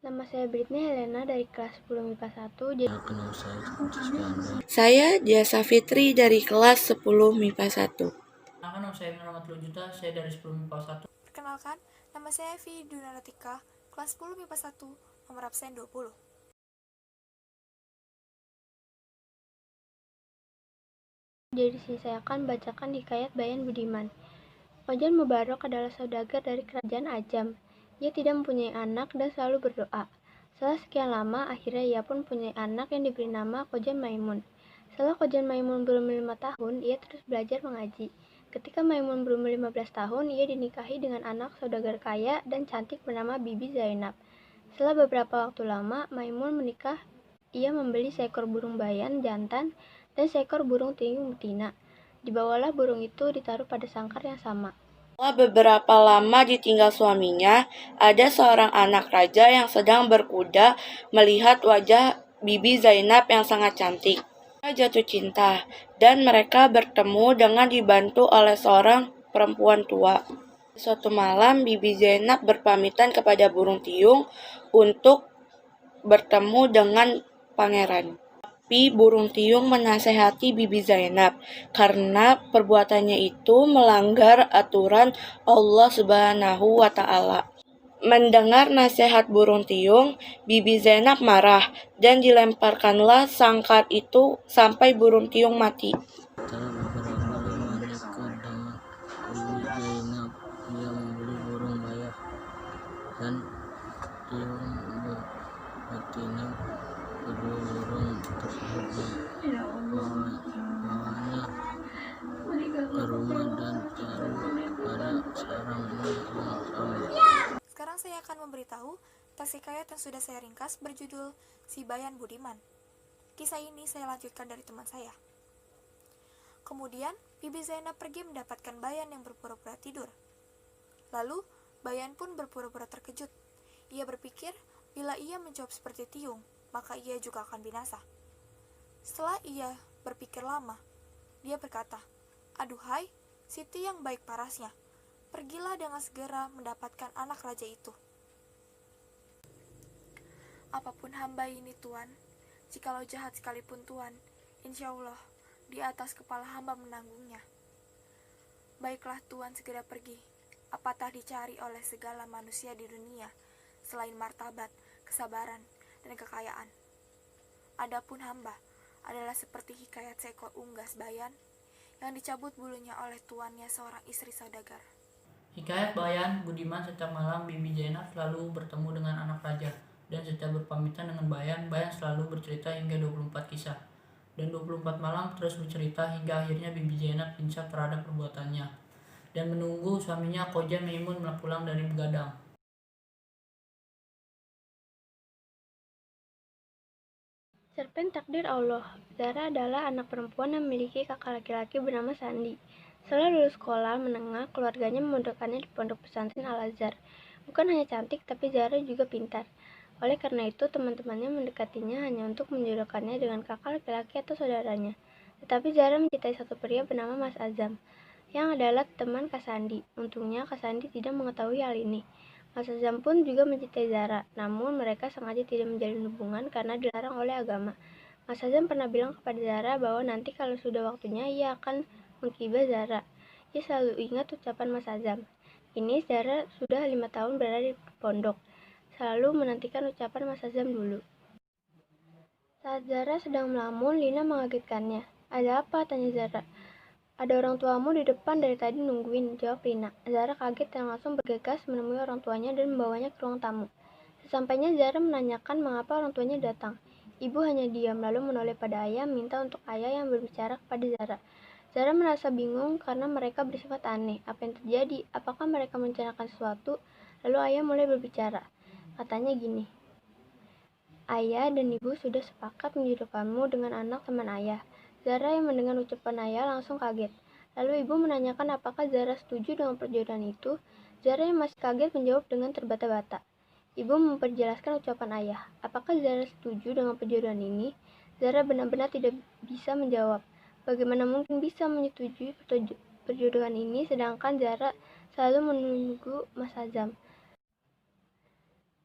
Nama saya Britney Helena dari kelas 10 MIPA 1. Saya Diasa Fitri dari kelas 10 MIPA 1. Nama saya Muhammad Lujuta, saya dari 10 MIPA 1. Perkenalkan, nama saya Evi Dunaratika, kelas 10 MIPA 1, nomor absen 20. Jadi saya akan bacakan hikayat Bayan Budiman. Kojan Mubarok adalah saudagar dari kerajaan Ajam. Ia tidak mempunyai anak dan selalu berdoa. Setelah sekian lama, akhirnya ia pun mempunyai anak yang diberi nama Kojan Maimun. Setelah Kojan Maimun berumur 5 tahun, ia terus belajar mengaji. Ketika Maimun berumur 15 tahun, ia dinikahi dengan anak saudagar kaya dan cantik bernama Bibi Zainab. Setelah beberapa waktu lama, Maimun menikah. Ia membeli seekor burung bayan jantan dan seekor burung tiyung betina. Dibawalah burung itu ditaruh pada sangkar yang sama. Setelah beberapa lama ditinggal suaminya, ada seorang anak raja yang sedang berkuda melihat wajah Bibi Zainab yang sangat cantik. Dia jatuh cinta, dan mereka bertemu dengan dibantu oleh seorang perempuan tua. Suatu malam, Bibi Zainab berpamitan kepada burung tiyung untuk bertemu dengan pangeran. Tapi burung tiyung menasehati Bibi Zainab karena perbuatannya itu melanggar aturan Allah Subhanahu wa Ta'ala. Mendengar nasihat burung tiyung, Bibi Zainab marah dan dilemparkanlah sangkar itu sampai burung tiyung mati. Setelah beberapa lama nikah dengan Bibi Zainab, ia membeli burung bayah dan tiyung betina. Kedua burung tersebut membawanya ke rumah dan taruh pada sarangnya yang sama. Sekarang saya akan memberitahu tentang hikayat yang sudah saya ringkas berjudul Si Bayan Budiman. Kisah ini saya lanjutkan dari teman saya. Kemudian, Bibi Zainab pergi mendapatkan Bayan yang berpura-pura tidur. Lalu, Bayan pun berpura-pura terkejut. Ia berpikir, bila ia menjawab seperti tiyung, maka ia juga akan binasa. Setelah ia berpikir lama, dia berkata, "Aduhai, Siti yang baik parasnya, pergilah dengan segera mendapatkan anak raja itu. Apapun hamba ini, Tuan, jikalau jahat sekalipun Tuan, insya Allah di atas kepala hamba menanggungnya. Baiklah Tuan segera pergi, apatah dicari oleh segala manusia di dunia, selain martabat, kesabaran, dan kekayaan. Adapun hamba adalah seperti hikayat seekor unggas bayan yang dicabut bulunya oleh tuannya seorang istri saudagar." Hikayat Bayan Budiman. Setiap malam Bibi Zainab selalu bertemu dengan anak raja, dan setiap berpamitan dengan Bayan selalu bercerita hingga 24 kisah. Dan 24 malam terus bercerita hingga akhirnya Bibi Zainab insaf terhadap perbuatannya dan menunggu suaminya Kojan Maimun pulang dari begadang. Cerpen takdir Allah. Zara adalah anak perempuan yang memiliki kakak laki-laki bernama Sandi. Setelah lulus sekolah menengah, keluarganya memondokkannya di pondok pesantren Al-Azhar. Bukan hanya cantik, tapi Zara juga pintar. Oleh karena itu, teman-temannya mendekatinya hanya untuk menjodohkannya dengan kakak laki-laki atau saudaranya. Tetapi Zara mencintai satu pria bernama Mas Azam, yang adalah teman Kak Sandi. Untungnya Kak Sandi tidak mengetahui hal ini. Mas Azam pun juga mencintai Zara, namun mereka sengaja tidak menjalin hubungan karena dilarang oleh agama. Mas Azam pernah bilang kepada Zara bahwa nanti kalau sudah waktunya ia akan menggibah Zara. Ia selalu ingat ucapan Mas Azam. Kini Zara sudah 5 tahun berada di pondok, selalu menantikan ucapan Mas Azam dulu. Saat Zara sedang melamun, Lina mengagetkannya. "Ada apa?" tanya Zara. "Ada orang tuamu di depan dari tadi nungguin," jawab Lina. Zara kaget dan langsung bergegas menemui orang tuanya dan membawanya ke ruang tamu. Sesampainya Zara menanyakan mengapa orang tuanya datang. Ibu hanya diam lalu menoleh pada ayah minta untuk ayah yang berbicara kepada Zara. Zara merasa bingung karena mereka bersifat aneh. Apa yang terjadi? Apakah mereka merencanakan sesuatu? Lalu ayah mulai berbicara. Katanya gini, "Ayah dan ibu sudah sepakat menjodohkanmu dengan anak teman ayah." Zara yang mendengar ucapan ayah langsung kaget. Lalu ibu menanyakan apakah Zara setuju dengan perjodohan itu. Zara yang masih kaget menjawab dengan terbata-bata. Ibu memperjelaskan ucapan ayah. Apakah Zara setuju dengan perjodohan ini? Zara benar-benar tidak bisa menjawab. Bagaimana mungkin bisa menyetujui perjodohan ini sedangkan Zara selalu menunggu Mas Azam.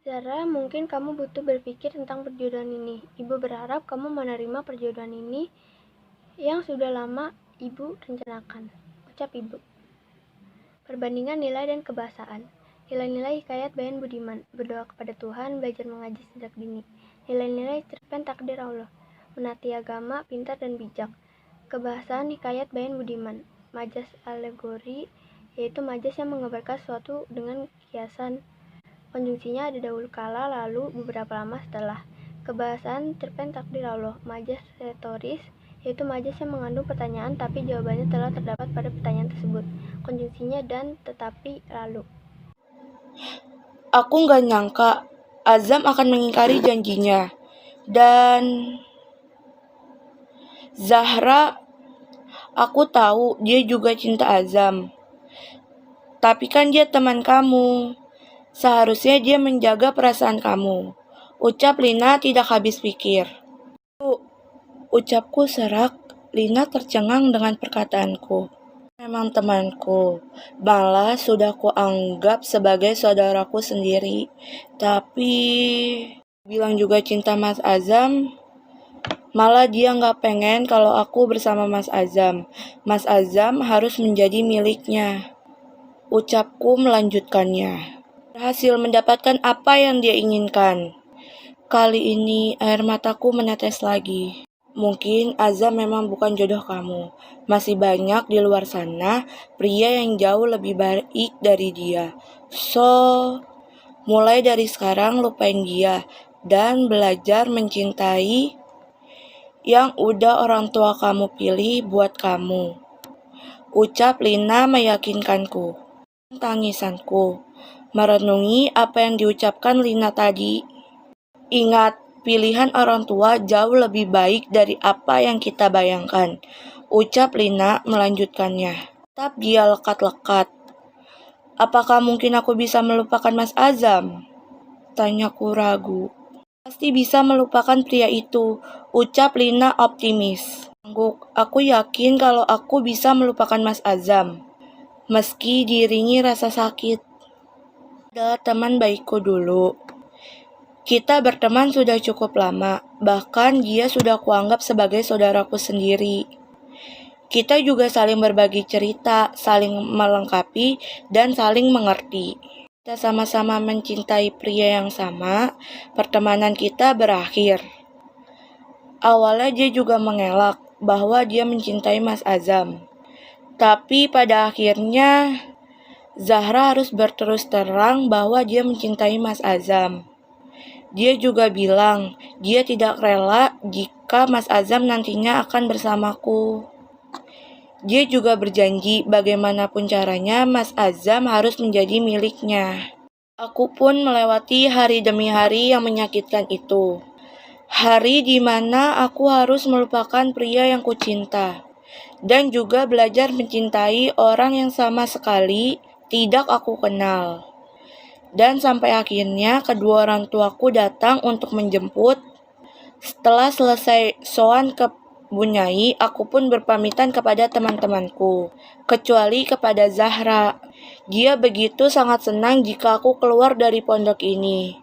Zara, mungkin kamu butuh berpikir tentang perjodohan ini. Ibu berharap kamu menerima perjodohan ini yang sudah lama ibu rencanakan. Ucap ibu. Perbandingan nilai dan kebahasaan. Nilai-nilai hikayat Bayan Budiman. Berdoa kepada Tuhan, belajar mengaji sejak dini. Nilai-nilai cerpen takdir Allah. Menaati agama, pintar dan bijak. Kebahasaan hikayat Bayan Budiman. Majas alegori, yaitu majas yang menggambarkan sesuatu dengan kiasan. Konjungsinya ada dahulu kala, lalu, beberapa lama setelah. Kebahasaan cerpen takdir Allah. Majas retoris, yaitu majas yang mengandung pertanyaan tapi jawabannya telah terdapat pada pertanyaan tersebut. Konjungsinya dan, tetapi, lalu. Aku nggak nyangka Azam akan mengingkari janjinya. Dan Zahra, aku tahu dia juga cinta Azam. Tapi kan dia teman kamu. Seharusnya dia menjaga perasaan kamu. Ucap Lina tidak habis pikir. Ucapku serak. Lina tercengang dengan perkataanku. Memang temanku. Malah sudah kuanggap sebagai saudaraku sendiri. Tapi bilang juga cinta Mas Azam. Malah dia nggak pengen kalau aku bersama Mas Azam. Mas Azam harus menjadi miliknya. Ucapku melanjutkannya. Berhasil mendapatkan apa yang dia inginkan. Kali ini air mataku menetes lagi. Mungkin Azam memang bukan jodoh kamu. Masih banyak di luar sana pria yang jauh lebih baik dari dia. So, mulai dari sekarang lupain dia dan belajar mencintai yang udah orang tua kamu pilih buat kamu. Ucap Lina meyakinkanku. Tangisanku merenungi apa yang diucapkan Lina tadi. Ingat, pilihan orang tua jauh lebih baik dari apa yang kita bayangkan. Ucap Lina melanjutkannya. Tetap dia lekat-lekat. Apakah mungkin aku bisa melupakan Mas Azam? Tanyaku ragu. Pasti bisa melupakan pria itu. Ucap Lina optimis. Aku yakin kalau aku bisa melupakan Mas Azam. Meski diiringi rasa sakit. Adalah teman baikku dulu. Kita berteman sudah cukup lama, bahkan dia sudah kuanggap sebagai saudaraku sendiri. Kita juga saling berbagi cerita, saling melengkapi, dan saling mengerti. Kita sama-sama mencintai pria yang sama, pertemanan kita berakhir. Awalnya dia juga mengelak bahwa dia mencintai Mas Azam. Tapi pada akhirnya Zahra harus berterus terang bahwa dia mencintai Mas Azam. Dia juga bilang dia tidak rela jika Mas Azam nantinya akan bersamaku. Dia juga berjanji bagaimanapun caranya Mas Azam harus menjadi miliknya. Aku pun melewati hari demi hari yang menyakitkan itu. Hari di mana aku harus melupakan pria yang kucinta. Dan juga belajar mencintai orang yang sama sekali tidak aku kenal. Dan sampai akhirnya kedua orang tuaku datang untuk menjemput. Setelah selesai soan ke Bunyai, aku pun berpamitan kepada teman-temanku. Kecuali kepada Zahra. Dia begitu sangat senang jika aku keluar dari pondok ini.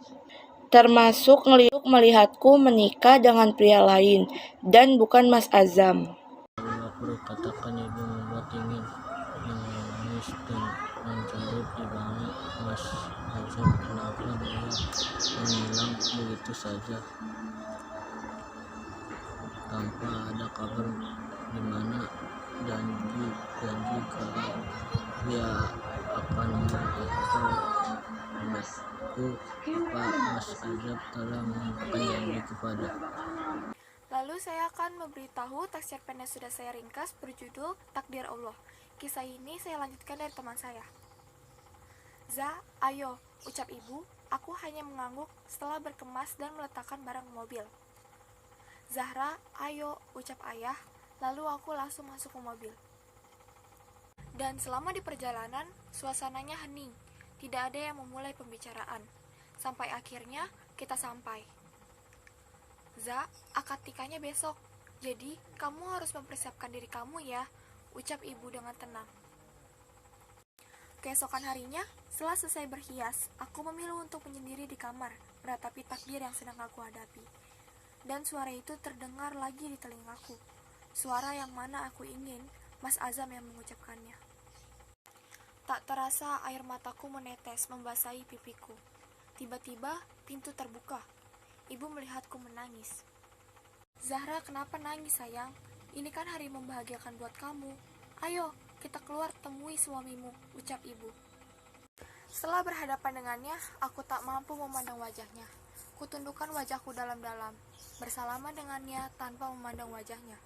Termasuk melihatku menikah dengan pria lain dan bukan Mas Azam. Lalu aku katakan ibu membuat ingin menangis dan mencari di mana Mas Azam. Kenapa dia menghilang begitu saja tanpa ada kabar, di mana janji kalau dia akan memberitahu anakku apa Mas Azam telah menyampaikan janji kepada. Lalu saya akan memberitahu teks cerpen yang sudah saya ringkas berjudul Takdir Allah. Kisah ini saya lanjutkan dari teman saya. Za, ayo, ucap ibu. Aku hanya mengangguk setelah berkemas dan meletakkan barang ke mobil. Zahra, ayo, ucap ayah. Lalu aku langsung masuk ke mobil. Dan selama di perjalanan, suasananya hening. Tidak ada yang memulai pembicaraan. Sampai akhirnya kita sampai. Za, akad nikahnya besok. Jadi, kamu harus mempersiapkan diri kamu ya, ucap ibu dengan tenang. Keesokan harinya, setelah selesai berhias, aku memilih untuk menyendiri di kamar, meratapi takdir yang sedang aku hadapi. Dan suara itu terdengar lagi di telingaku. Suara yang mana aku ingin Mas Azam yang mengucapkannya. Tak terasa air mataku menetes membasahi pipiku. Tiba-tiba pintu terbuka. Ibu melihatku menangis. Zahra, kenapa nangis sayang? Ini kan hari membahagiakan buat kamu. Ayo, kita keluar temui suamimu, ucap ibu. Setelah berhadapan dengannya, aku tak mampu memandang wajahnya. Kutundukkan wajahku dalam-dalam, bersalaman dengannya tanpa memandang wajahnya.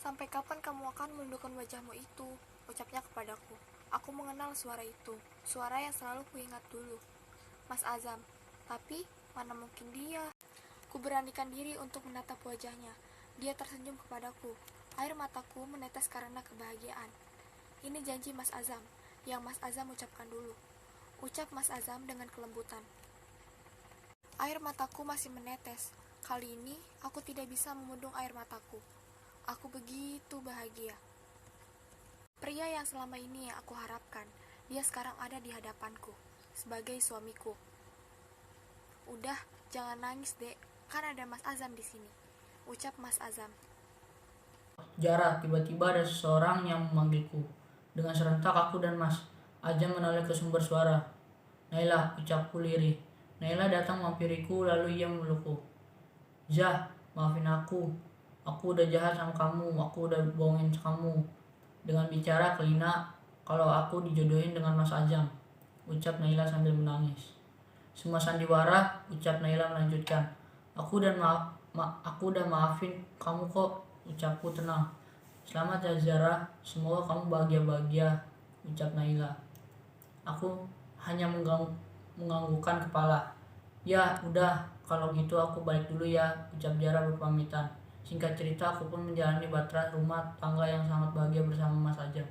Sampai kapan kamu akan menundukkan wajahmu itu? Ucapnya kepadaku. Aku mengenal suara itu, suara yang selalu kuingat dulu. Mas Azam, tapi mana mungkin dia? Ku beranikan diri untuk menatap wajahnya. Dia tersenyum kepadaku. Air mataku menetes karena kebahagiaan. Ini janji Mas Azam, yang Mas Azam ucapkan dulu. Ucap Mas Azam dengan kelembutan. Air mataku masih menetes. Kali ini aku tidak bisa membendung air mataku. Aku begitu bahagia. Pria yang selama ini aku harapkan, dia sekarang ada di hadapanku, sebagai suamiku. Udah, jangan nangis, Dek. Kan ada Mas Azam di sini. Ucap Mas Azam. Jarak, tiba-tiba ada seseorang yang memanggilku. Dengan serentak aku dan Mas Azam menoleh ke sumber suara. Naila, ucapku lirih. Naila datang menghampiriku lalu ia memelukku. Zah, maafin aku. Aku udah jahat sama kamu, aku udah bohongin kamu. Dengan bicara kelina kalau aku dijodohin dengan Mas Azam, ucap Naila sambil menangis. Semua sandiwara, ucap Naila melanjutkan. Aku udah maafin kamu kok, ucapku tenang. Selamat ya Zara, semoga kamu bahagia-bahagia, ucap Naila. Aku hanya menganggukkan kepala. Ya, udah, kalau gitu aku balik dulu ya, ucap Zara berpamitan. Singkat cerita, aku pun menjalani bahtera rumah tangga yang sangat bahagia bersama Mas Azam.